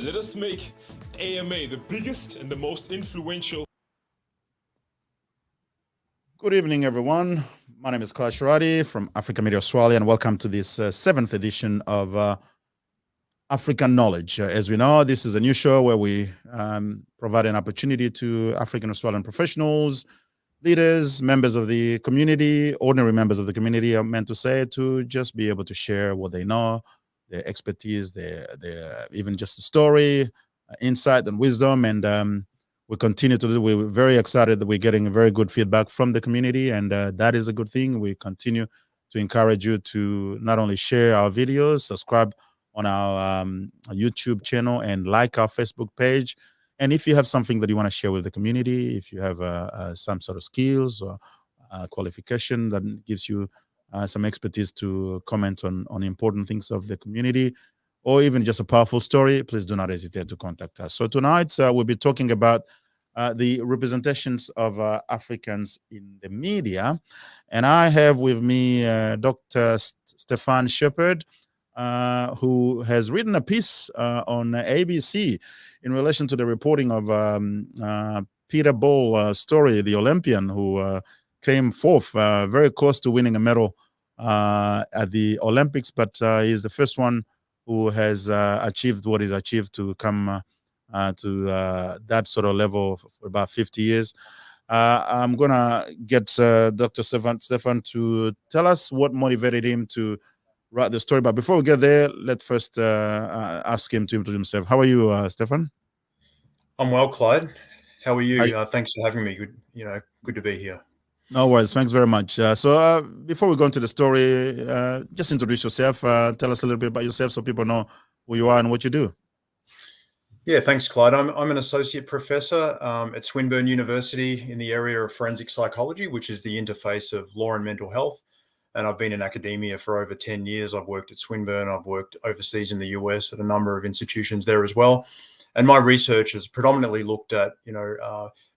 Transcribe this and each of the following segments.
Let us make AMA the biggest and the most influential. Good evening, everyone. My name is Clash Sharadi from Africa Media Australia, and welcome to this seventh edition of African Knowledge. As we know, this is a new show where we provide an opportunity to African Australian professionals, leaders, members of the community, ordinary members of the community, I'm meant to say, to just be able to share what they know, their expertise, their even just a story, insight, and wisdom. And we continue to do. We're very excited that we're getting very good feedback from the community, and that is a good thing. We continue to encourage you to not only share our videos, subscribe on our YouTube channel, and like our Facebook page. And if you have something that you want to share with the community, if you have some sort of skills or qualification that gives you some expertise to comment on important things of the community, or even just a powerful story, please do not hesitate to contact us. So tonight we'll be talking about the representations of Africans in the media. And I have with me Dr. Stefan Shepherd, who has written a piece on ABC in relation to the reporting of Peter Bol story, the Olympian who came forth very close to winning a medal at the Olympics, but he's the first one who has achieved what he's achieved to come to that sort of level for about 50 years. I'm going to get Dr. Stefan to tell us what motivated him to write the story. But before we get there, let's first ask him to introduce himself. How are you, Stefan? I'm well, Clyde. How are you? Thanks for having me. Good to be here. No worries. Thanks very much. So before we go into the story, just introduce yourself. Tell us a little bit about yourself so people know who you are and what you do. Yeah, thanks, Clyde. I'm an associate professor at Swinburne University in the area of forensic psychology, which is the interface of law and mental health. And I've been in academia for over 10 years. I've worked at Swinburne. I've worked overseas in the US at a number of institutions there as well. And my research has predominantly looked at,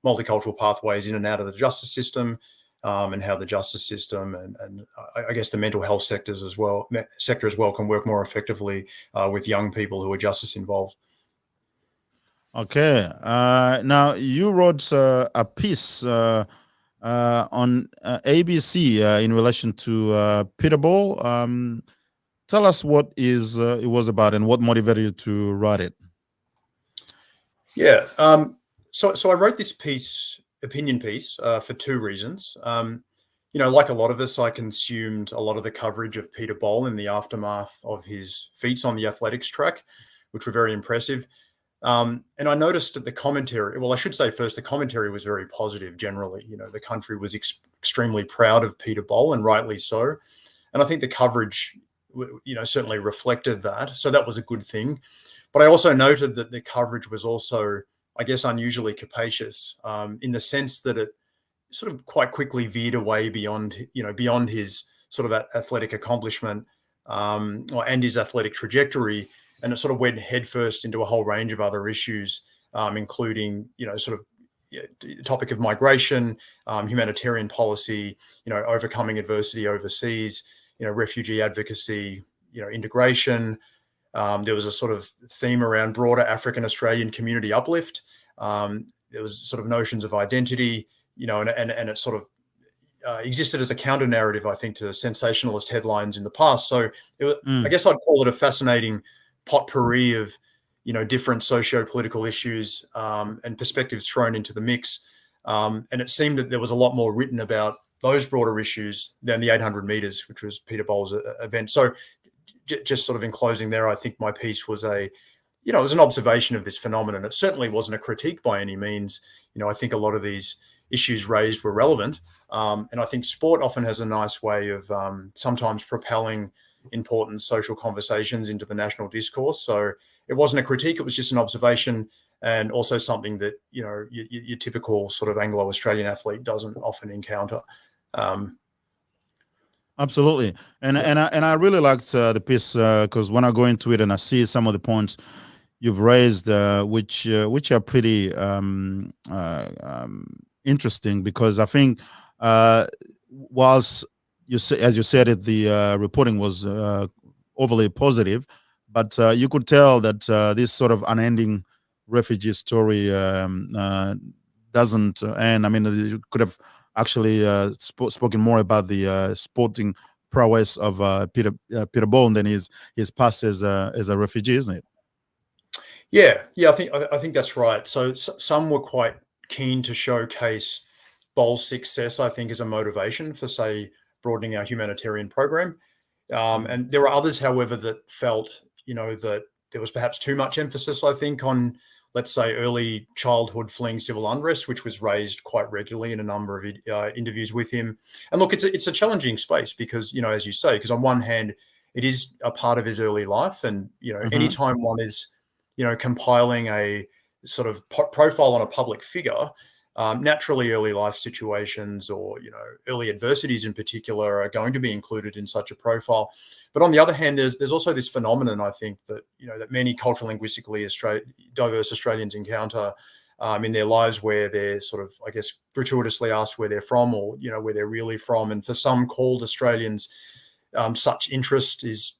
multicultural pathways in and out of the justice system, and how the justice system and I guess the mental health sector as well can work more effectively with young people who are justice involved. Okay. Now, you wrote a piece on ABC in relation to Peter Bol. Tell us what it was about and what motivated you to write it. Yeah. So I wrote this opinion piece for two reasons. Like a lot of us, I consumed a lot of the coverage of Peter Bol in the aftermath of his feats on the athletics track, which were very impressive. And I noticed that the commentary, well, I should say first, the commentary was very positive generally. The country was extremely proud of Peter Bol, and rightly so. And I think the coverage, certainly reflected that. So that was a good thing. But I also noted that the coverage was also, I guess, unusually capacious in the sense that it sort of quite quickly veered away beyond his sort of athletic accomplishment and his athletic trajectory. And it sort of went headfirst into a whole range of other issues, including, the topic of migration, humanitarian policy, overcoming adversity overseas, refugee advocacy, integration. There was a sort of theme around broader African Australian community uplift. There was sort of notions of identity, and it sort of existed as a counter narrative, I think, to sensationalist headlines in the past. So I guess I'd call it a fascinating potpourri of, different socio-political issues and perspectives thrown into the mix. And it seemed that there was a lot more written about those broader issues than the 800 meters, which was Peter Bol's event. So just sort of in closing there, I think my piece was it was an observation of this phenomenon. It certainly wasn't a critique by any means. I think a lot of these issues raised were relevant. And I think sport often has a nice way of sometimes propelling important social conversations into the national discourse. So it wasn't a critique, it was just an observation, and also something that, your typical sort of Anglo-Australian athlete doesn't often encounter. Absolutely. And I really liked the piece because when I go into it and I see some of the points you've raised, which are pretty interesting, because I think whilst as you said it, the reporting was overly positive, but you could tell that this sort of unending refugee story doesn't end. I mean, you could have actually spoken more about the sporting prowess of Peter Bol than his past as a refugee, isn't it? Yeah, I think that's right. So some were quite keen to showcase Bol's success, I think, as a motivation for, say, broadening our humanitarian program. And there were others, however, that felt, that there was perhaps too much emphasis, I think, on, let's say, early childhood fleeing civil unrest, which was raised quite regularly in a number of interviews with him. And look, it's a challenging space because, as you say, because on one hand, it is a part of his early life. And, anytime one is, compiling a sort of profile on a public figure, naturally early life situations or, early adversities in particular are going to be included in such a profile. But on the other hand, there's also this phenomenon, I think, that, that many cultural linguistically diverse Australians encounter in their lives where they're sort of, I guess, gratuitously asked where they're from or, where they're really from. And for some called Australians, such interest is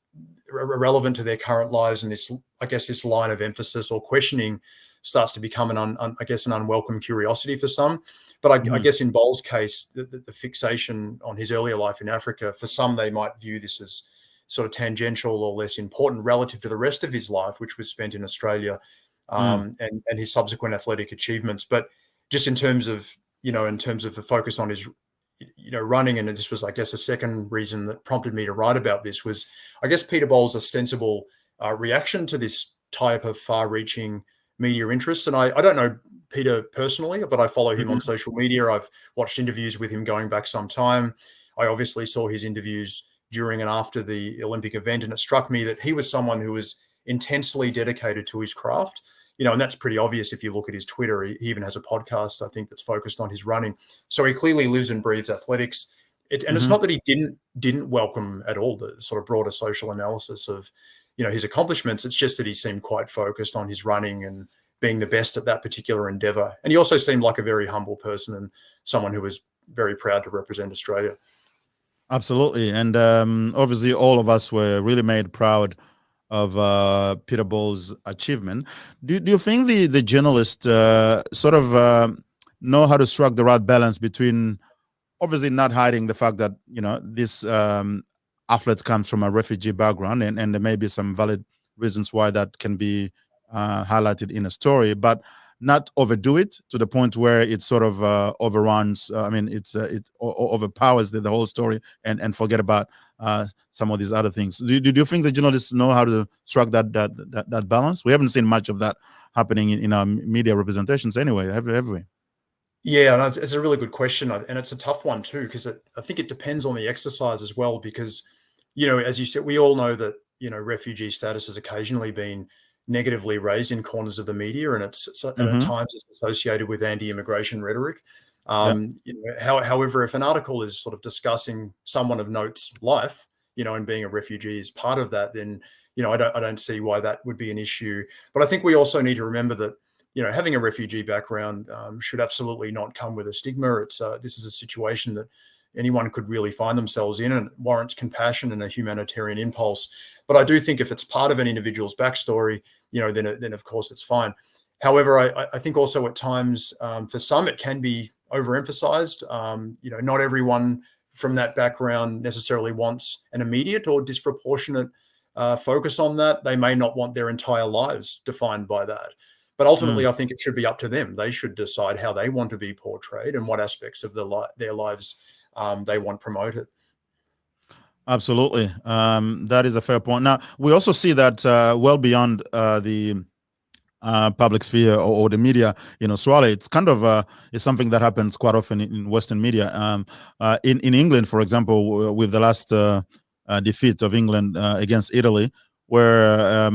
irrelevant to their current lives. And this, I guess, this line of emphasis or questioning starts to become an unwelcome curiosity for some. But I guess in Bol's case, the fixation on his earlier life in Africa, for some, they might view this as sort of tangential or less important relative to the rest of his life, which was spent in Australia, and his subsequent athletic achievements. But just in terms of the focus on his running, and this was, I guess, a second reason that prompted me to write about this was, I guess, Peter Bol's ostensible reaction to this type of far-reaching media interest. And I don't know Peter personally, but I follow him on social media. I've watched interviews with him going back some time. I obviously saw his interviews during and after the Olympic event, and it struck me that he was someone who was intensely dedicated to his craft. And that's pretty obvious if you look at his Twitter. He even has a podcast, I think, that's focused on his running. So he clearly lives and breathes athletics. It's not that he didn't welcome at all the sort of broader social analysis of, his accomplishments. It's just that he seemed quite focused on his running and being the best at that particular endeavor. And he also seemed like a very humble person and someone who was very proud to represent Australia. Absolutely. And obviously all of us were really made proud of Peter Bol's achievement. Do you think the journalists sort of know how to strike the right balance between obviously not hiding the fact that, this athlete comes from a refugee background and there may be some valid reasons why that can be highlighted in a story, but not overdo it to the point where it sort of overruns. It overpowers the whole story and forget about some of these other things. Do you think the journalists know how to strike that balance? We haven't seen much of that happening in our media representations anyway, have we? Yeah, and it's a really good question, and it's a tough one too, because I think it depends on the exercise as well. Because, as you said, we all know that refugee status has occasionally been negatively raised in corners of the media, and and at times it's associated with anti-immigration rhetoric. However, if an article is sort of discussing someone of note's life, and being a refugee is part of that, then I don't see why that would be an issue. But I think we also need to remember that having a refugee background should absolutely not come with a stigma. This is a situation that anyone could really find themselves in, and warrants compassion and a humanitarian impulse. But I do think if it's part of an individual's backstory, then of course it's fine. However, I think also at times for some it can be overemphasized. Not everyone from that background necessarily wants an immediate or disproportionate focus on that. They may not want their entire lives defined by that. But ultimately, I think it should be up to them. They should decide how they want to be portrayed and what aspects of their lives they want promoted. Absolutely. That is a fair point. Now, we also see that well beyond the public sphere or the media in Australia, it's kind of it's something that happens quite often in Western media. In England, for example, with the last defeat of England against Italy, where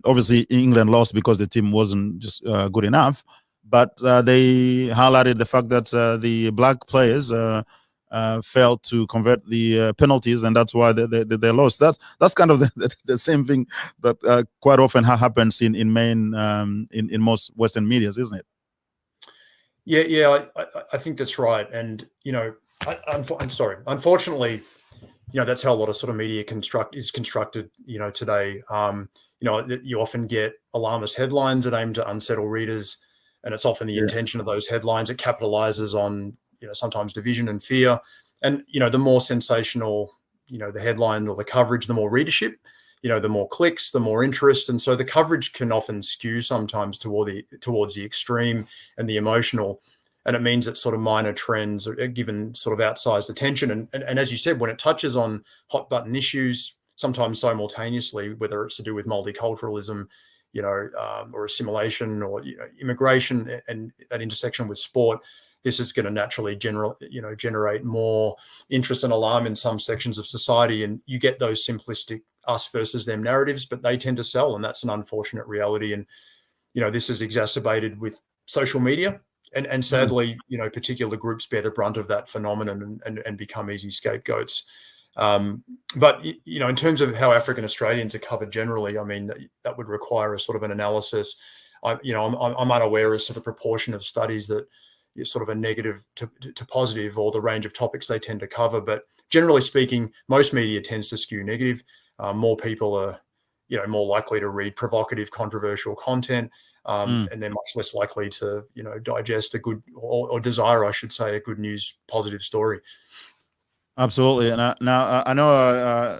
obviously England lost because the team wasn't just good enough, but they highlighted the fact that the black players failed to convert the penalties, and that's why they lost. That's kind of the same thing that quite often happens in most Western medias, isn't it? Yeah, I think that's right. And I'm sorry. Unfortunately, that's how a lot of sort of media is constructed, today. you often get alarmist headlines that aim to unsettle readers, and it's often the intention of those headlines. It capitalizes on, sometimes division and fear. And, the more sensational, the headline or the coverage, the more readership, the more clicks, the more interest. And so the coverage can often skew sometimes towards the extreme and the emotional. And it means that sort of minor trends are given sort of outsized attention. And as you said, when it touches on hot button issues, sometimes simultaneously, whether it's to do with multiculturalism, or assimilation, or immigration, and that intersection with sport, this is going to naturally generate more interest and alarm in some sections of society. And you get those simplistic us versus them narratives, but they tend to sell, and that's an unfortunate reality. And this is exacerbated with social media, and sadly, particular groups bear the brunt of that phenomenon and become easy scapegoats. But in terms of how African Australians are covered generally, I mean, that would require a sort of an analysis. I'm unaware as to the proportion of studies that is sort of a negative to positive, or the range of topics they tend to cover. But generally speaking, most media tends to skew negative. More people are, more likely to read provocative, controversial content, and they're much less likely to, digest a good or desire, I should say, a good news, positive story. Absolutely. And now I know,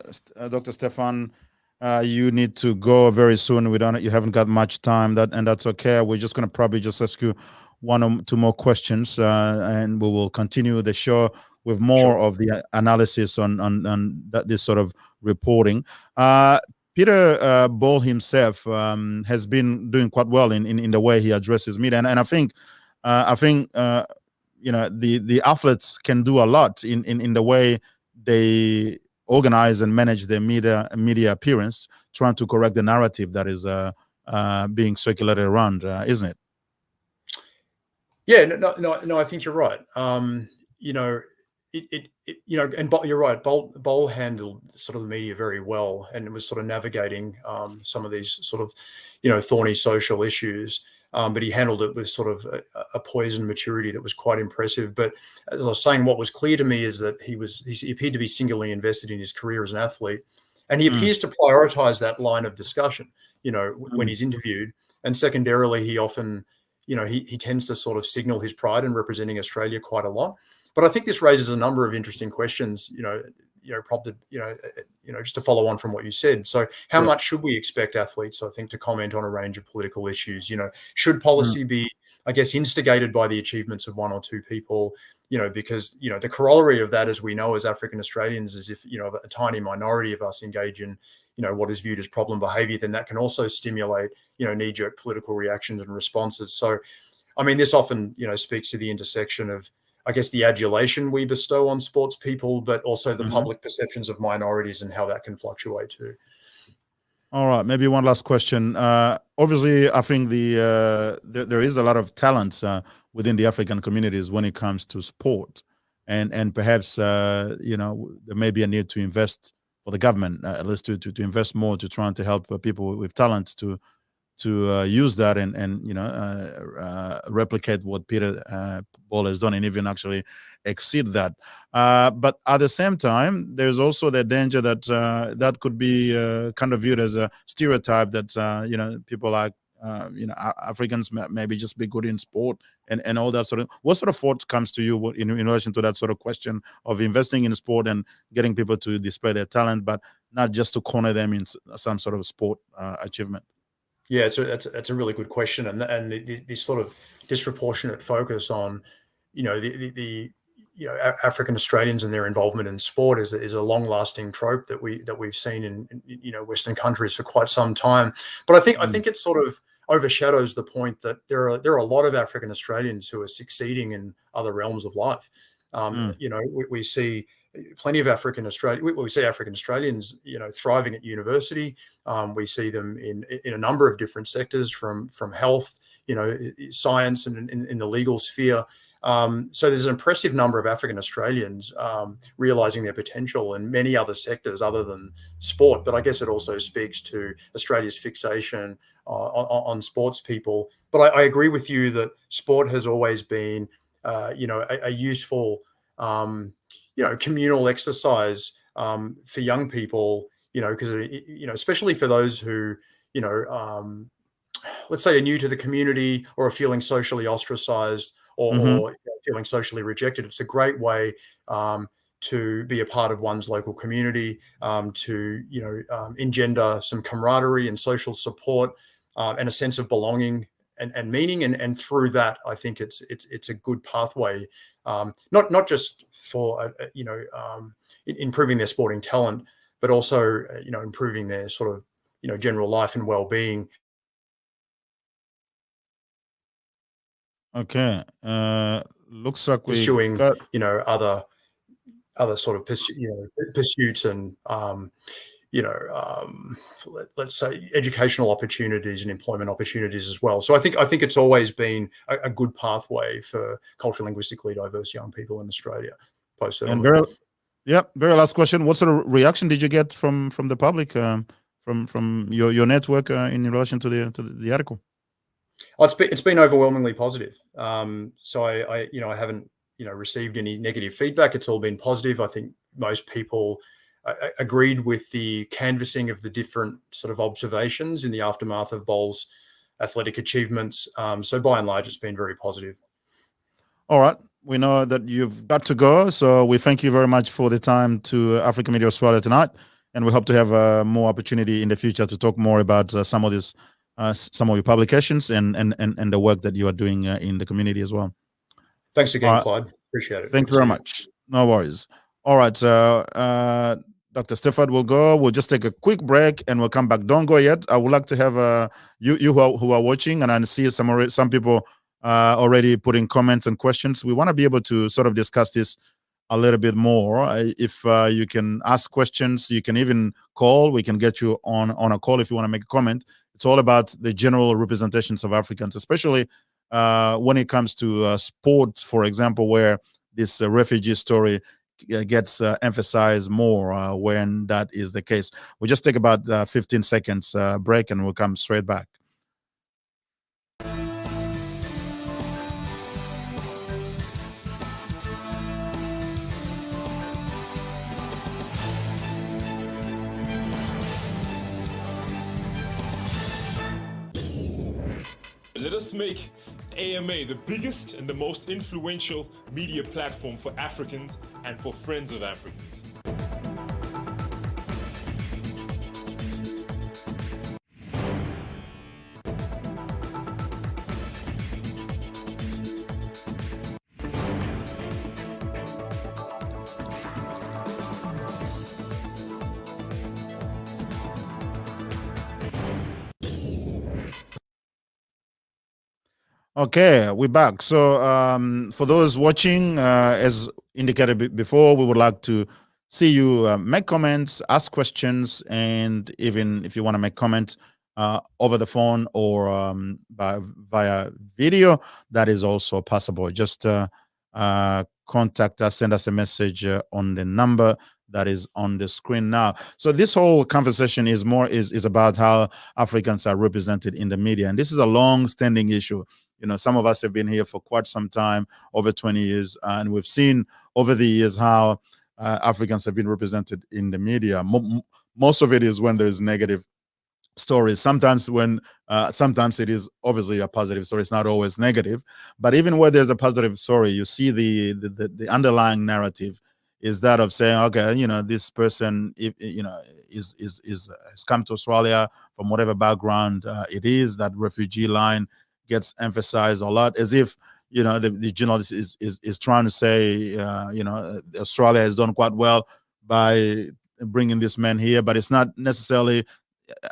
Dr. Stefan, you need to go very soon. You haven't got much time, and that's okay. We're just going to probably just ask you one or two more questions, and we will continue the show with more of the analysis on this sort of reporting. Peter Bol himself has been doing quite well in the way he addresses media, and I think the athletes can do a lot in the way they organize and manage their media appearance, trying to correct the narrative that is being circulated around, isn't it? Yeah, no, I think you're right. And you're right. Bol handled sort of the media very well, and was sort of navigating some of these sort of, thorny social issues. But he handled it with sort of a poise and maturity that was quite impressive. But as I was saying, what was clear to me is that he appeared to be singularly invested in his career as an athlete, and he appears to prioritize that line of discussion, when he's interviewed. And secondarily, he often, he tends to sort of signal his pride in representing Australia quite a lot. But I think this raises a number of interesting questions, prompted, just to follow on from what you said. So how much should we expect athletes, I think, to comment on a range of political issues? Should policy be, I guess, instigated by the achievements of one or two people? Because, the corollary of that, as we know, as African Australians, is if, a tiny minority of us engage in, what is viewed as problem behavior, then that can also stimulate, knee-jerk political reactions and responses. So, I mean, this often, speaks to the intersection of, I guess, the adulation we bestow on sports people, but also the public perceptions of minorities and how that can fluctuate too. All right, maybe one last question. Obviously, I think there is a lot of talent within the African communities when it comes to sport, and perhaps there may be a need to invest for the government, at least to invest more to try to help people with talent to use that and replicate what Peter Bol has done, and even actually exceed that. But at the same time, there's also the danger that that could be kind of viewed as a stereotype that people like Africans maybe just be good in sport and all that sort of. What sort of thought comes to you in relation to that sort of question of investing in sport and getting people to display their talent, but not just to corner them in some sort of sport achievement? Yeah, it's a really good question, and the sort of disproportionate focus on, the African Australians and their involvement in sport is a long-lasting trope that we've seen in Western countries for quite some time. But I think it sort of overshadows the point that there are a lot of African Australians who are succeeding in other realms of life. We see plenty of African Australians. We see African Australians, thriving at university. We see them in a number of different sectors, from health, science, and in the legal sphere. So there's an impressive number of African Australians realizing their potential in many other sectors other than sport. But I guess it also speaks to Australia's fixation on sports people. But I agree with you that sport has always been, a useful, communal exercise for young people, because, especially for those who, let's say, are new to the community or are feeling socially ostracized or feeling socially rejected. It's a great way to be a part of one's local community, to engender some camaraderie and social support and a sense of belonging and meaning. And through that, I think it's a good pathway, not just for improving their sporting talent, but also improving their sort of general life and well-being. Okay. Looks like we Pursuing got other sort of pursuits and let's say educational opportunities and employment opportunities as well. So I think it's always been a good pathway for culturally linguistically diverse young people in Australia. Post and very last question. What sort of reaction did you get from the public, from your network in relation to the article? Oh, it's been overwhelmingly positive. So I haven't received any negative feedback. It's all been positive. I think most people agreed with the canvassing of the different sort of observations in the aftermath of Bol's athletic achievements. So by and large, it's been very positive. All right. We know that you've got to go, so we thank you very much for the time to Africa Media Australia tonight, and we hope to have more opportunity in the future to talk more about some of your publications and the work that you are doing in the community as well. Thanks again, Clyde. Appreciate it. Thank you very much. No worries. All right. Dr. Stefford will go. We'll just take a quick break and we'll come back. Don't go yet. I would like to have you who are watching, and I see some people already putting comments and questions. We want to be able to sort of discuss this a little bit more. If you can ask questions, you can even call. We can get you on a call if you want to make a comment. It's all about the general representations of Africans, especially when it comes to sports, for example, where this refugee story gets emphasized more when that is the case. We'll just take about 15 seconds break and we'll come straight back. Let us make AMA the biggest and the most influential media platform for Africans and for friends of Africans. Okay, we're back. So for those watching, as indicated before, we would like to see you make comments, ask questions, and even if you want to make comments over the phone or via video, that is also possible. Just contact us, send us a message on the number that is on the screen now. So this whole conversation is about how Africans are represented in the media, and this is a long-standing issue. Some of us have been here for quite some time, over 20 years, and we've seen over the years how Africans have been represented in the media. Most of it is when there's negative stories. Sometimes it is obviously a positive story. It's not always negative, but even where there's a positive story, you see the underlying narrative is that of saying, okay, this person, has come to Australia from whatever background it is. That refugee line gets emphasized a lot, as if the journalist is trying to say Australia has done quite well by bringing this man here, but it's not necessarily.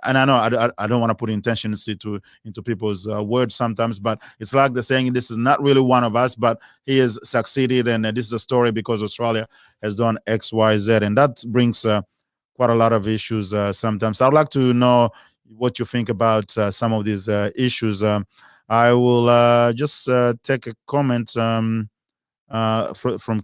And I know I don't want to put intentions into people's words sometimes, but it's like they're saying this is not really one of us, but he has succeeded, and this is a story because Australia has done X, Y, Z, and that brings quite a lot of issues sometimes. I'd like to know what you think about some of these issues. I will just take a comment from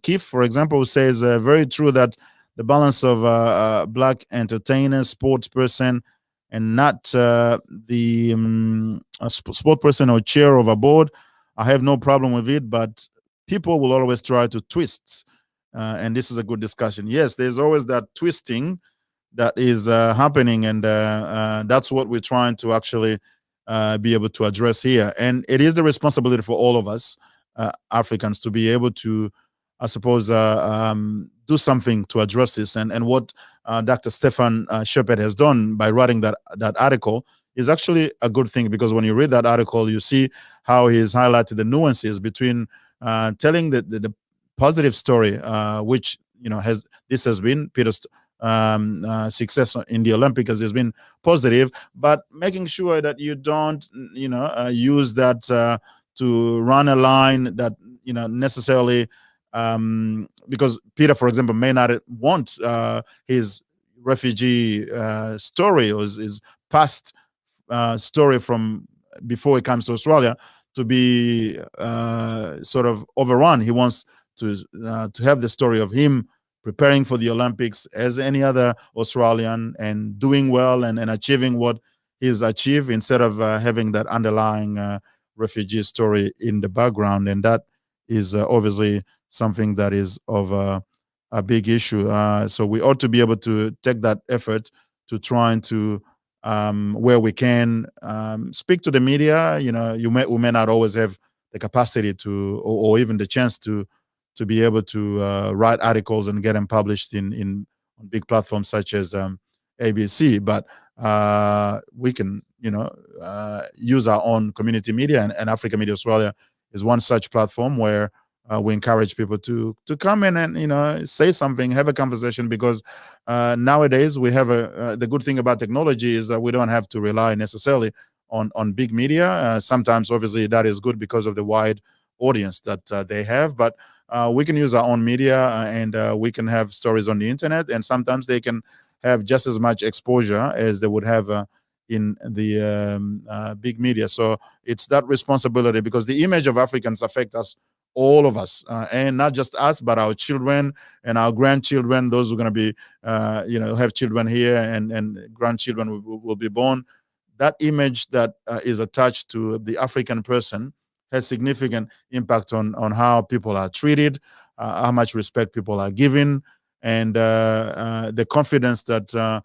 Keith, for example, who says, very true that the balance of black entertainer, sports person, and not the sport person or chair of a board. I have no problem with it, but people will always try to twist. And this is a good discussion. Yes, there's always that twisting that is happening, and that's what we're trying to actually be able to address here. And it is the responsibility for all of us Africans to be able to, I suppose, do something to address this. And what Dr. Stefan Shepard has done by writing that article is actually a good thing, because when you read that article, you see how he's highlighted the nuances between telling the positive story, which has been Peter's success in the Olympics has been positive, but making sure that you don't use that to run a line that necessarily, because Peter, for example, may not want his refugee story or his past story from before he comes to Australia to be sort of overrun. He wants to have the story of him preparing for the Olympics as any other Australian and doing well and achieving what he's achieved, instead of having that underlying refugee story in the background. And that is obviously something that is of a big issue. So we ought to be able to take that effort to trying to, where we can, speak to the media. We may not always have the capacity to, or even the chance to be able to write articles and get them published on big platforms such as ABC, but we can, use our own community media, and Africa Media Australia is one such platform where we encourage people to come in and say something, have a conversation, because nowadays we have the good thing about technology is that we don't have to rely necessarily on big media. Sometimes, obviously, that is good because of the wide audience that they have, but we can use our own media, and we can have stories on the internet, and sometimes they can have just as much exposure as they would have in the big media. So it's that responsibility, because the image of Africans affect us, all of us, and not just us, but our children and our grandchildren, those who are going to be, have children here, and grandchildren will be born. That image that is attached to the African person has significant impact on how people are treated, how much respect people are given, and the confidence that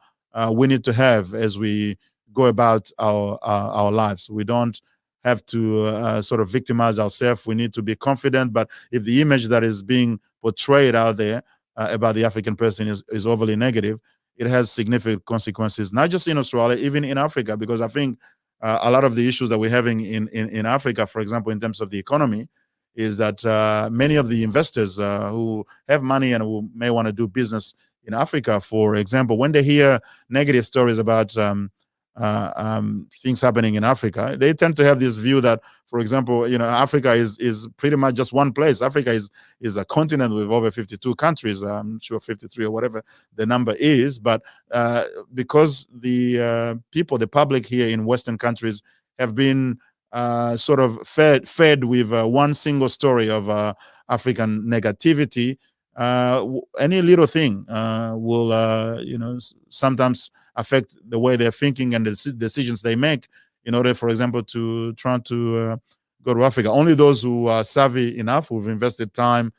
we need to have as we go about our lives. We don't have to sort of victimize ourselves. We need to be confident. But if the image that is being portrayed out there about the African person is overly negative, it has significant consequences, not just in Australia, even in Africa, because I think a lot of the issues that we're having in Africa, for example, in terms of the economy, is that many of the investors who have money and who may want to do business in Africa, for example, when they hear negative stories about things happening in Africa, they tend to have this view that, for example, Africa is pretty much just one place. Africa is a continent with over 52 countries. I'm sure 53 or whatever the number is, but because the people, the public here in Western countries have been sort of fed with one single story of African negativity, any little thing will sometimes affect the way they're thinking and the decisions they make in order, for example, to try to go to Africa. Only those who are savvy enough, who've invested time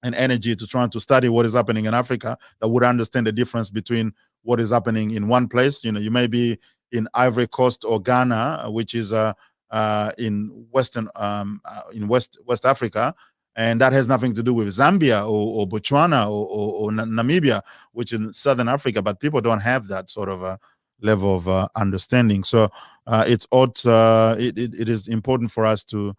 and energy to try to study what is happening in Africa, that would understand the difference between what is happening in one place. You may be in Ivory Coast or Ghana, which is in Western in West Africa, and that has nothing to do with Zambia or Botswana or Namibia, which is in Southern Africa. But people don't have that sort of a level of understanding. So it is important for us to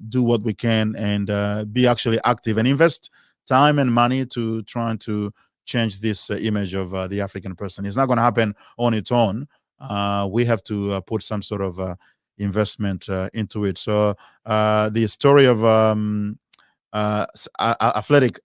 do what we can and be actually active and invest time and money to trying to change this image of the African person. It's not going to happen on its own. We have to put some sort of investment into it. So the story of athletic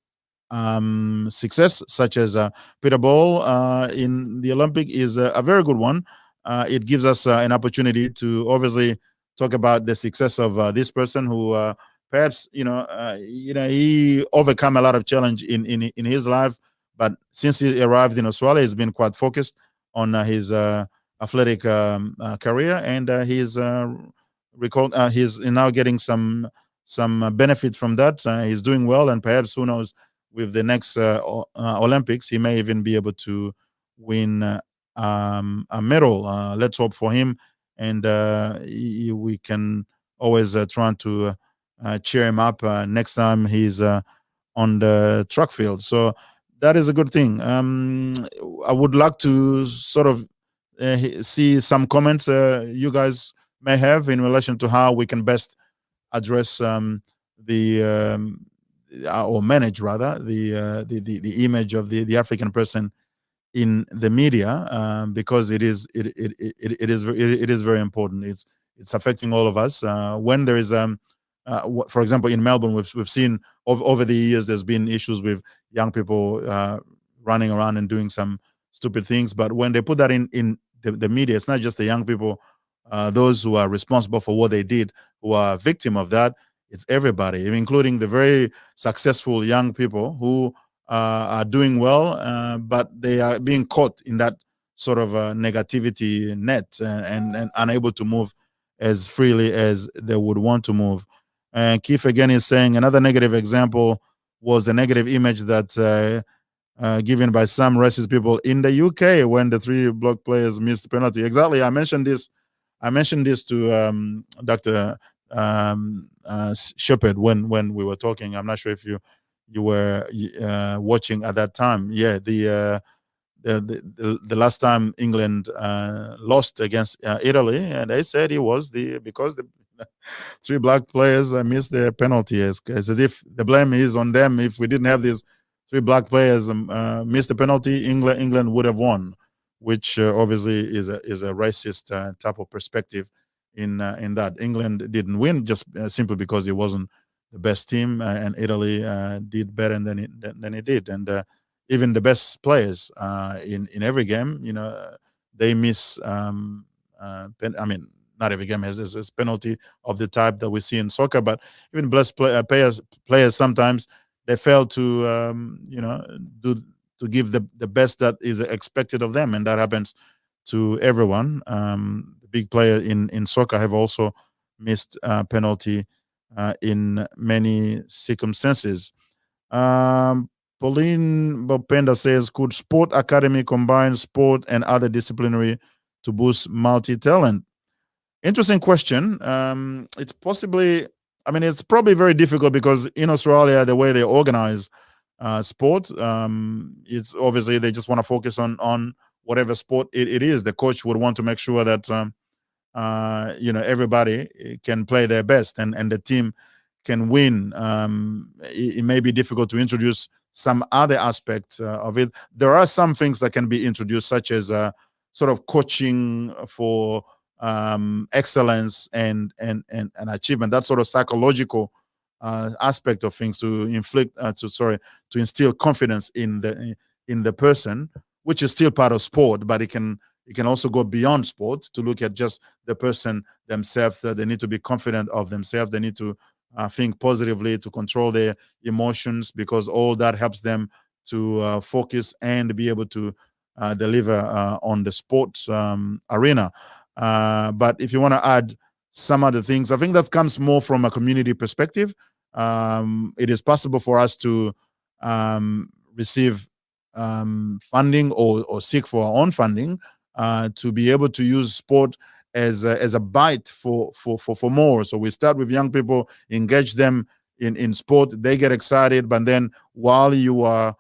success, such as Peter Bol in the Olympic, is a very good one. It gives us an opportunity to obviously talk about the success of this person who perhaps he overcome a lot of challenge in his life, but since he arrived in Australia, he's been quite focused on his athletic career, and he's now getting some benefit from that. He's doing well, and perhaps, who knows, with the next Olympics, he may even be able to win a medal. Let's hope for him, and we can always try to cheer him up next time he's on the track field. So that is a good thing. I would like to sort of see some comments you guys may have in relation to how we can best address or manage rather the image of the African person in the media, because it is very important. It's affecting all of us. When there is for example, in Melbourne, we've seen over the years there's been issues with young people running around and doing some stupid things. But when they put that in the media, it's not just the young people, those who are responsible for what they did, who are victim of that. It's everybody, including the very successful young people who are doing well, but they are being caught in that sort of negativity net and unable to move as freely as they would want to move. And Keith again is saying another negative example was the negative image that given by some racist people in the UK when the 3 Black players missed the penalty. Exactly, I mentioned this to Dr. Shepherd when we were talking. I'm not sure if you were watching at that time. Yeah, the last time England lost against Italy, and they said it was because the 3 Black players missed their penalty, as if the blame is on them. If we didn't have these 3 Black players miss the penalty, England would have won, which obviously is a racist type of perspective in that. England didn't win just simply because it wasn't the best team, and Italy did better than it did. And even the best players in every game, they miss. Not every game has penalty of the type that we see in soccer, but even blessed players sometimes they fail to give the best that is expected of them, and that happens to everyone. The big player in soccer have also missed penalty in many circumstances. Pauline Bopenda says, could Sport Academy combine sport and other disciplinary to boost multi-talent? Interesting question. It's probably very difficult because in Australia, the way they organize sport, it's obviously they just want to focus on whatever sport it is. The coach would want to make sure that everybody can play their best and the team can win. It may be difficult to introduce some other aspects of it. There are some things that can be introduced, such as sort of coaching for excellence and achievement, that sort of psychological aspect of things to instill confidence in the person, which is still part of sport, but it can also go beyond sport to look at just the person themselves. That they need to be confident of themselves. They need to think positively, to control their emotions, because all that helps them to focus and be able to deliver on the sports arena. But if you want to add some other things, I think that comes more from a community perspective. It is possible for us to receive funding or seek for our own funding to be able to use sport as a bite for more. So we start with young people, engage them in sport, they get excited, but then while you are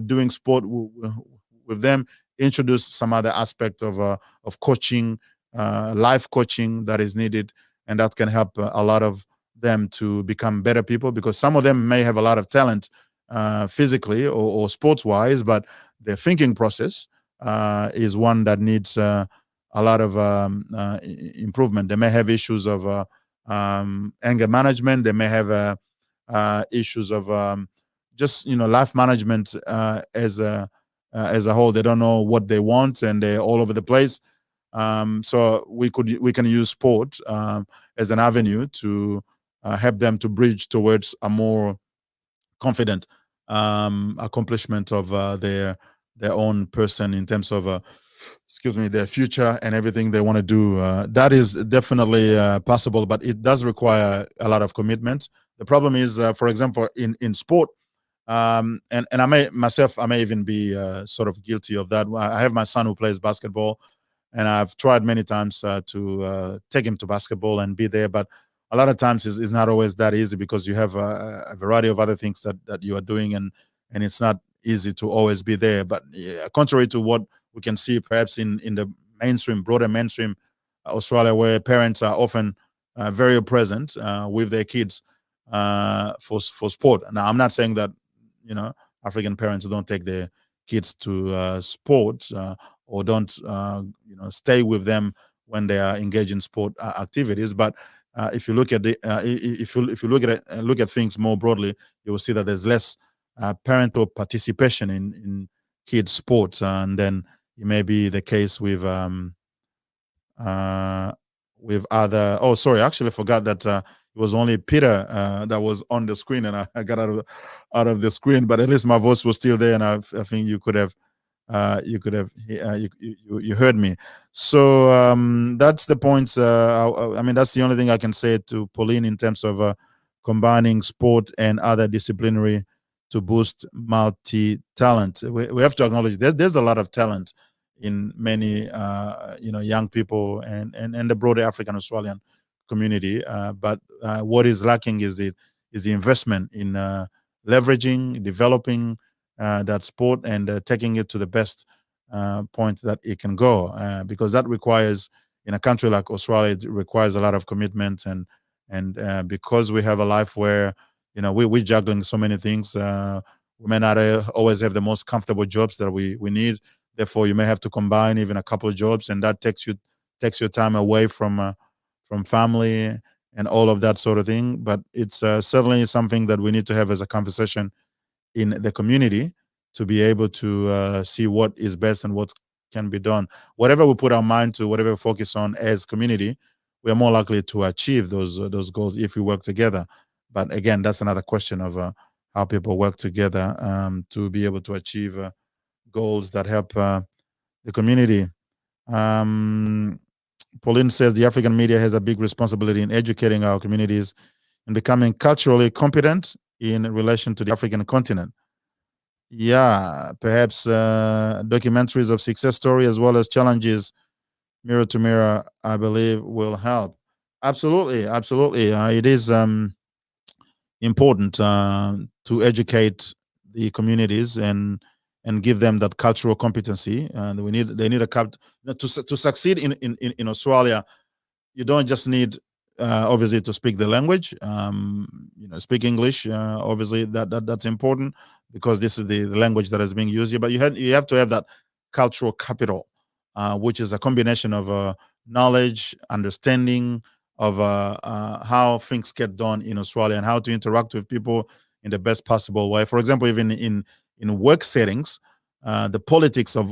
doing sport with them, introduce some other aspect of coaching, life coaching that is needed, and that can help a lot of them to become better people, because some of them may have a lot of talent physically or sports-wise, but their thinking process is one that needs a lot of improvement. They may have issues of anger management. They may have issues of just life management as a whole. They don't know what they want, and they're all over the place. So we can use sport as an avenue to help them to bridge towards a more confident accomplishment of their own person in terms of their future and everything they want to do. That is definitely possible, but it does require a lot of commitment. The problem is, for example, in sport, And I may even be sort of guilty of that. I have my son who plays basketball, and I've tried many times to take him to basketball and be there, but a lot of times it's not always that easy because you have a variety of other things that you are doing, and it's not easy to always be there. But contrary to what we can see perhaps in the broader mainstream Australia, where parents are often very present with their kids for sport. Now, I'm not saying that African parents don't take their kids to sport or don't stay with them when they are engaged in sport activities. But if you look at if you look at things more broadly, you will see that there's less parental participation in kids sports, and then it may be the case with other. Oh, sorry, I actually forgot that it was only Peter that was on the screen, and I got out of the screen, but at least my voice was still there, and I think you could have you heard me. So that's the point. I mean, that's the only thing I can say to Pauline in terms of combining sport and other disciplinary to boost multi-talent. We have to acknowledge there's a lot of talent in many young people and the broader African Australian community, but what is lacking is the investment in leveraging, developing that sport and taking it to the best point that it can go, because that requires, in a country like Australia, it requires a lot of commitment, and because we have a life where we're juggling so many things. We may not always have the most comfortable jobs that we need. Therefore, you may have to combine even a couple of jobs, and that takes your time away from family and all of that sort of thing. But it's certainly something that we need to have as a conversation in the community to be able to see what is best and what can be done. Whatever we put our mind to, whatever we focus on as community, we are more likely to achieve those goals if we work together. But again, that's another question of how people work together to be able to achieve goals that help the community. Pauline says the African media has a big responsibility in educating our communities and becoming culturally competent in relation to the African continent. Yeah, perhaps documentaries of success story as well as challenges mirror to mirror, I believe, will help. Absolutely, absolutely. It is important to educate the communities and give them that cultural competency. And they need to succeed in Australia. You don't just need obviously to speak the language. Speak English. Obviously that's important because this is the language that is being used here. But you have to have that cultural capital, which is a combination of knowledge, understanding of how things get done in Australia and how to interact with people in the best possible way. For example, even in work settings, the politics of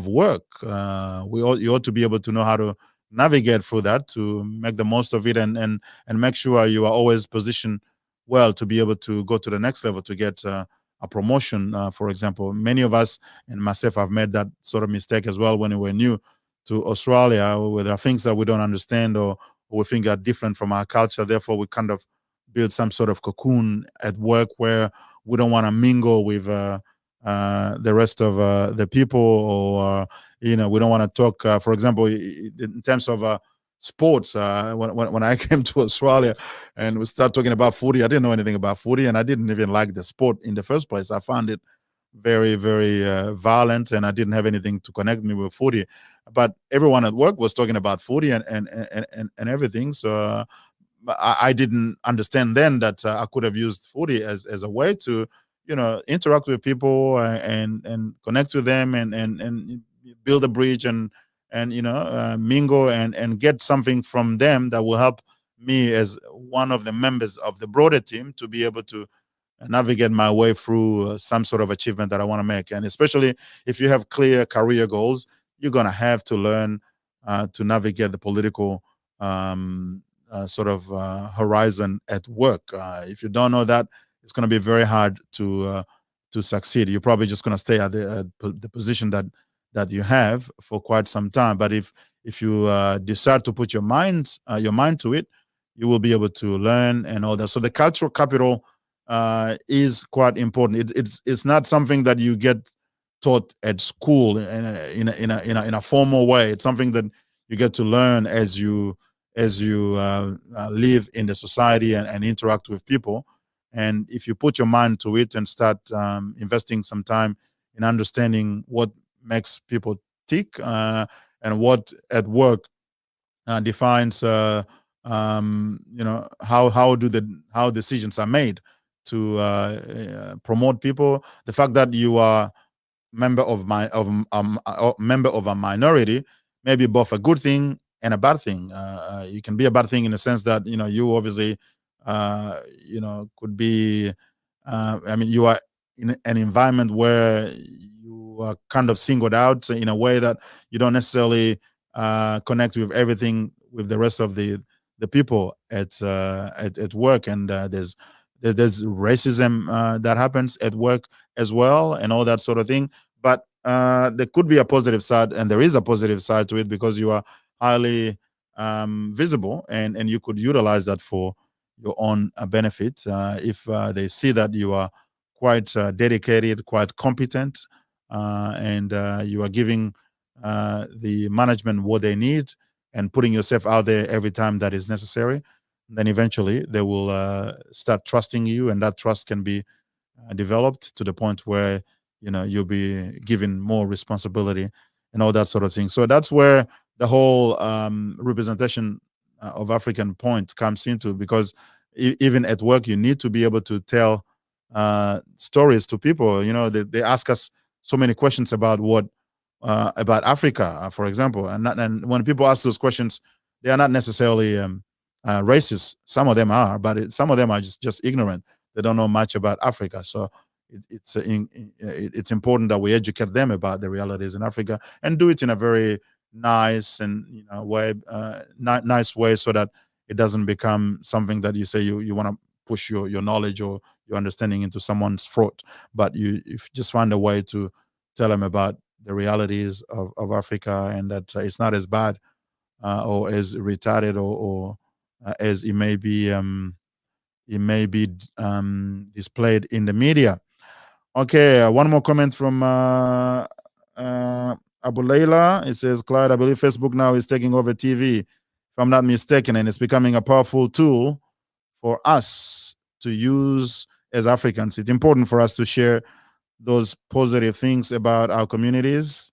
work, you ought to be able to know how to navigate through that to make the most of it and make sure you are always positioned well to be able to go to the next level to get a promotion. For example, many of us and myself have made that sort of mistake as well when we were new to Australia, where there are things that we don't understand or we think are different from our culture. Therefore, we kind of build some sort of cocoon at work where we don't want to mingle with the rest of the people, or we don't want to talk. For example, in terms of sports, when I came to Australia and we started talking about footy, I didn't know anything about footy, and I didn't even like the sport in the first place. I found it very, very violent, and I didn't have anything to connect me with footy. But everyone at work was talking about footy and everything. So I didn't understand then that I could have used footy as a way to, interact with people and connect with them and build a bridge and mingle and get something from them that will help me as one of the members of the broader team to be able to navigate my way through some sort of achievement that I want to make. And especially if you have clear career goals, you're going to have to learn to navigate the political horizon at work. If you don't know that, it's going to be very hard to succeed. You're probably just going to stay at the position that you have for quite some time. But if you decide to put your mind to it, you will be able to learn and all that. So the cultural capital is quite important. It's not something that you get taught at school in a formal way. It's something that you get to learn as you live in the society and interact with people. And if you put your mind to it and start investing some time in understanding what makes people tick, and what at work defines how decisions are made to promote people. The fact that you are member of a minority may be both a good thing and a bad thing. You can be a bad thing in the sense that you obviously could be. You are in an environment where you are kind of singled out in a way that you don't necessarily connect with everything with the rest of the people at work, and there's racism that happens at work as well, and all that sort of thing. But there could be a positive side, and there is a positive side to it, because you are highly visible, and you could utilize that for your own benefit if they see that you are quite dedicated, quite competent, and you are giving the management what they need and putting yourself out there every time that is necessary. Then eventually they will start trusting you, and that trust can be developed to the point where you'll be given more responsibility and all that sort of thing. So that's where the whole representation of African point comes into, because even at work you need to be able to tell stories to people. They ask us so many questions about about Africa, for example, and when people ask those questions, they are not necessarily racist. Some of them are, but some of them are just ignorant. They don't know much about Africa. So it's important that we educate them about the realities in Africa, and do it in a very nice and way, nice way, so that it doesn't become something that you say you want to push your knowledge or your understanding into someone's throat. But if you just find a way to tell them about the realities of Africa, and that it's not as bad or as retarded or as it may be displayed in the media. Okay, one more comment from Abu Leila. It says, Clyde, I believe Facebook now is taking over TV, if I'm not mistaken, and it's becoming a powerful tool for us to use as Africans. It's important for us to share those positive things about our communities.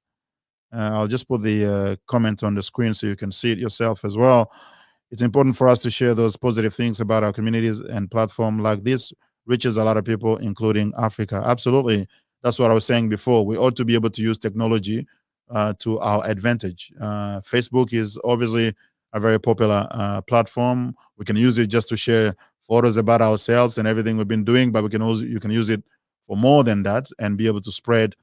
I'll just put the comment on the screen so you can see it yourself as well. It's important for us to share those positive things about our communities, and platform like this reaches a lot of people, including Africa. Absolutely. That's what I was saying before. We ought to be able to use technology to our advantage. Facebook is obviously a very popular platform. We can use it just to share photos about ourselves and everything we've been doing, but you can use it for more than that, and be able to spread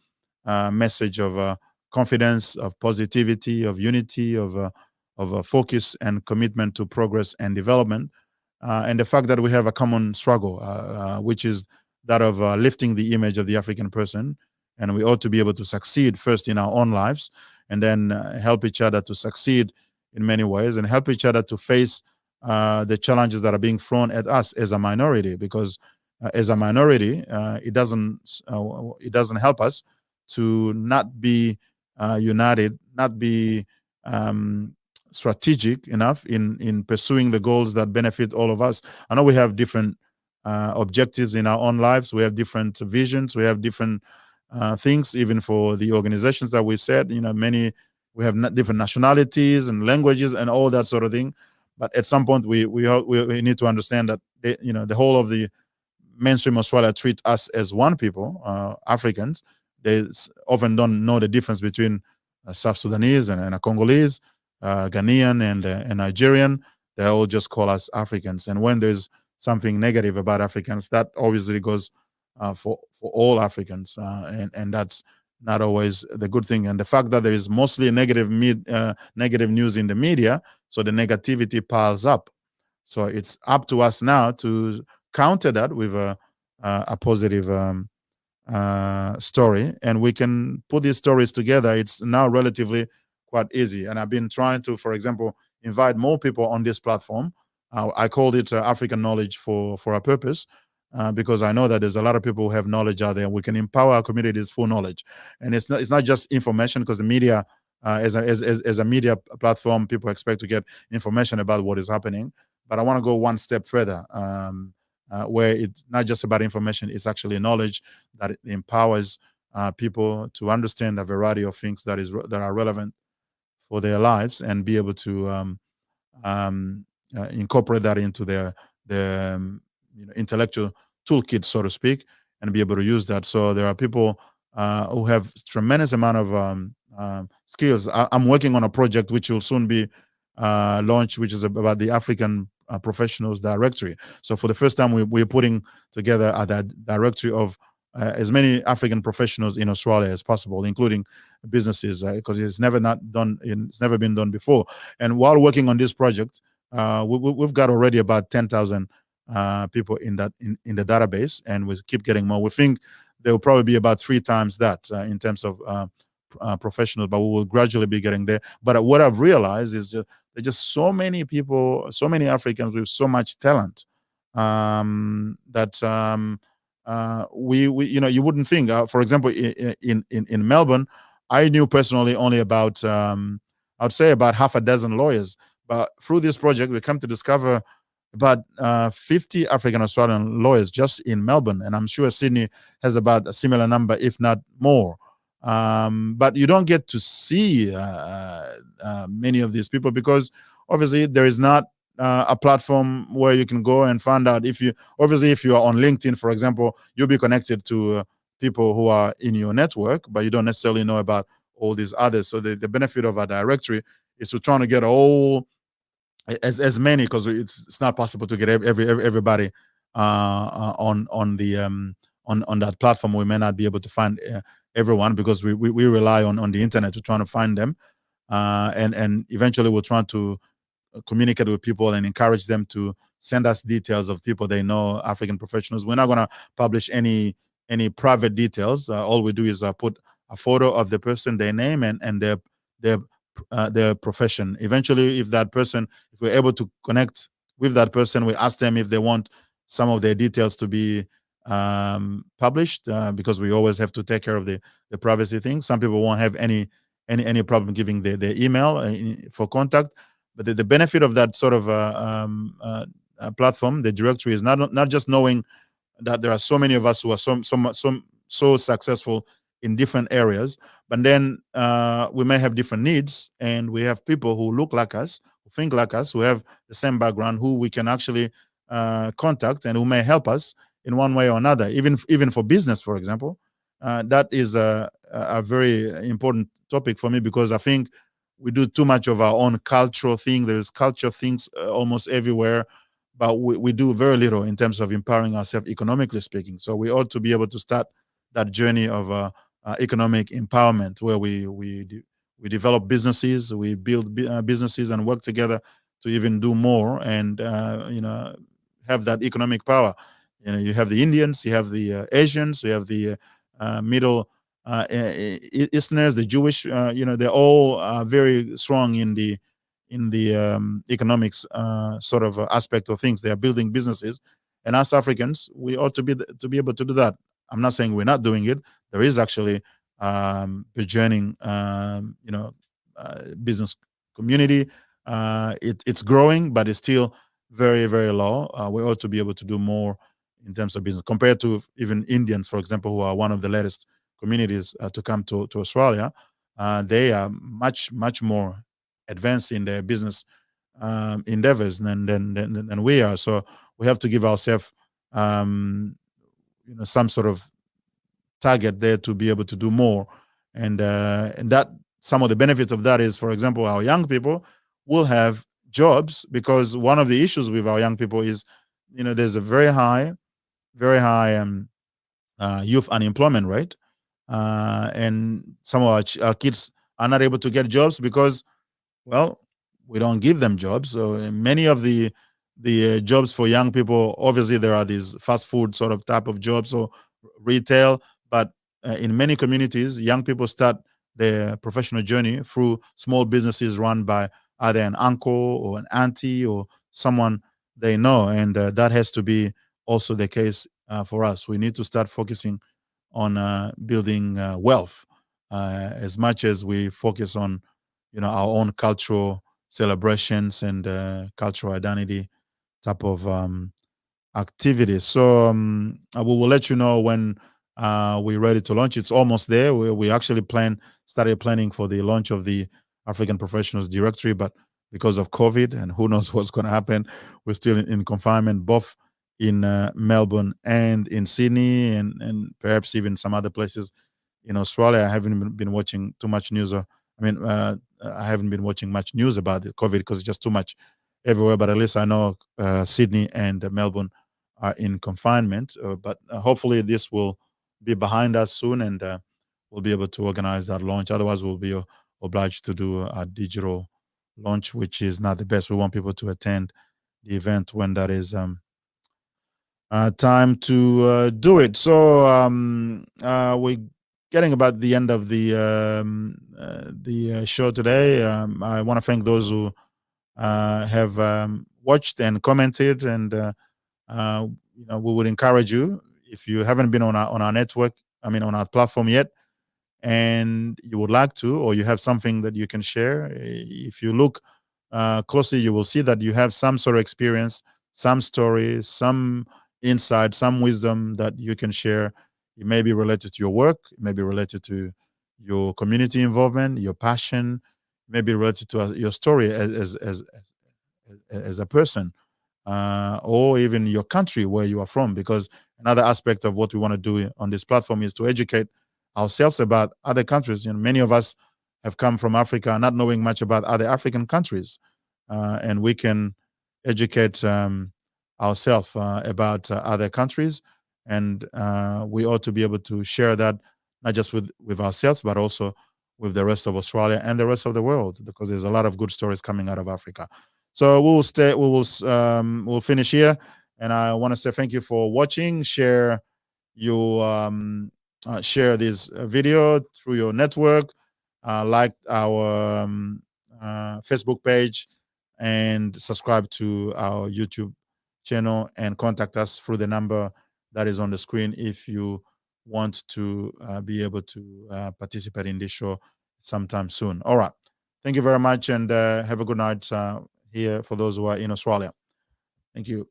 a message of confidence, of positivity, of unity, of a focus and commitment to progress and development, and the fact that we have a common struggle, which is that of lifting the image of the African person. And we ought to be able to succeed first in our own lives, and then help each other to succeed in many ways, and help each other to face the challenges that are being thrown at us as a minority. Because as a minority, it doesn't help us to not be united, not be strategic enough in pursuing the goals that benefit all of us. I know we have different objectives in our own lives. We have different visions. We have different things, even for the organizations that we set. We have different nationalities and languages and all that sort of thing. But at some point, we need to understand that the whole of the mainstream Australia treat us as one people, Africans. They often don't know the difference between South Sudanese and a Congolese, Ghanaian and Nigerian. They all just call us Africans. And when there's something negative about Africans, that obviously goes for all Africans, and that's not always the good thing. And the fact that there is mostly negative news in the media, so the negativity piles up. So it's up to us now to counter that with a positive story, and we can put these stories together. It's now relatively quite easy, and I've been trying to, for example, invite more people on this platform. I called it African Knowledge for a purpose, because I know that there's a lot of people who have knowledge out there. We can empower our communities for knowledge, and it's not just information, because the media, as a media platform, people expect to get information about what is happening. But I want to go one step further, where it's not just about information; it's actually knowledge that empowers people to understand a variety of things that are relevant for their lives, and be able to incorporate that into their intellectual toolkit, so to speak, and be able to use that. So there are people who have tremendous amount of skills. I'm working on a project which will soon be launched, which is about the African Professionals Directory. So for the first time, we're putting together that directory of as many African professionals in Australia as possible, including businesses, because it's never been done before. And while working on this project, we've got already about 10,000 people in the database, and we keep getting more. We think there will probably be about 3 times that in terms of professionals, but we will gradually be getting there. But what I've realized is there's just so many people, so many Africans with so much talent, that we you wouldn't think. For example, in Melbourne, I knew personally only about I'd say about half a dozen lawyers. But through this project, we come to discover about 50 African Australian lawyers just in Melbourne, and I'm sure Sydney has about a similar number, if not more. But you don't get to see many of these people, because obviously there is not a platform where you can go and find out. If you are on LinkedIn, for example, you'll be connected to people who are in your network, but you don't necessarily know about all these others. So the benefit of a directory is to trying to get all as many, because it's not possible to get everybody on that platform. We may not be able to find everyone, because we rely on the internet to try to find them, and eventually we'll try to communicate with people and encourage them to send us details of people they know, African professionals. We're not going to publish any private details. All we do is put a photo of the person, their name, and their profession. Eventually, if we're able to connect with that person, we ask them if they want some of their details to be published, because we always have to take care of the privacy thing. Some people won't have any problem giving their email for contact. But the benefit of that sort of platform, the directory, is not just knowing that there are so many of us who are so successful in different areas, but then we may have different needs, and we have people who look like us, who think like us, who have the same background, who we can actually contact, and who may help us in one way or another, even for business, for example. That is a very important topic for me, because I think we do too much of our own cultural thing. There's culture things almost everywhere, but we do very little in terms of empowering ourselves economically speaking. So we ought to be able to start that journey of economic empowerment, where we develop businesses, we build businesses, and work together to even do more, and have that economic power. You have the Indians, you have the Asians, you have the Middle Easterners, the Jewish. They're all very strong in the economics sort of aspect of things. They are building businesses, and as Africans, we ought to be able to do that. I'm not saying we're not doing it. There is actually burgeoning, business community. It's growing, but it's still very, very low. We ought to be able to do more in terms of business, compared to even Indians, for example, who are one of the latest communities to come to Australia. They are much more advanced in their business endeavors than we are. So we have to give ourselves some sort of target there to be able to do more, and that some of the benefits of that is, for example, our young people will have jobs, because one of the issues with our young people is there's a very high youth unemployment rate, and some of our kids are not able to get jobs because, well, we don't give them jobs. So many of the jobs for young people, obviously there are these fast food sort of type of jobs or retail, but in many communities, young people start their professional journey through small businesses run by either an uncle or an auntie or someone they know, and that has to be also the case for us. We need to start focusing on building wealth as much as we focus on, our own cultural celebrations and cultural identity type of activities. So we will let you know when we're ready to launch. It's almost there. We actually started planning for the launch of the African Professionals Directory, but because of COVID and who knows what's going to happen, we're still in confinement, both in Melbourne and in Sydney, and perhaps even some other places in Australia. I haven't been watching too much news. I haven't been watching much news about the COVID because it's just too much everywhere. But at least I know Sydney and Melbourne are in confinement. But hopefully this will be behind us soon, and we'll be able to organize that launch. Otherwise, we'll be obliged to do a digital launch, which is not the best. We want people to attend the event when that is time to do it. So we're getting about the end of the show today. I want to thank those who have watched and commented, and we would encourage you, if you haven't been on our network, on our platform yet, and you would like to, or you have something that you can share, if you look closely, you will see that you have some sort of experience, some stories, some insight, some wisdom that you can share. It may be related to your work, it may be related to your community involvement, your passion, it may be related to your story as a person, or even your country where you are from. Because another aspect of what we want to do on this platform is to educate ourselves about other countries. Many of us have come from Africa not knowing much about other African countries, and we can educate ourselves about other countries, and we ought to be able to share that not just with ourselves, but also with the rest of Australia and the rest of the world, because there's a lot of good stories coming out of Africa. So we'll finish here, and I want to say thank you for watching. Share this video through your network, like our Facebook page, and subscribe to our YouTube channel, and contact us through the number that is on the screen if you want to be able to participate in this show sometime soon. All right. Thank you very much, and have a good night here for those who are in Australia. Thank you.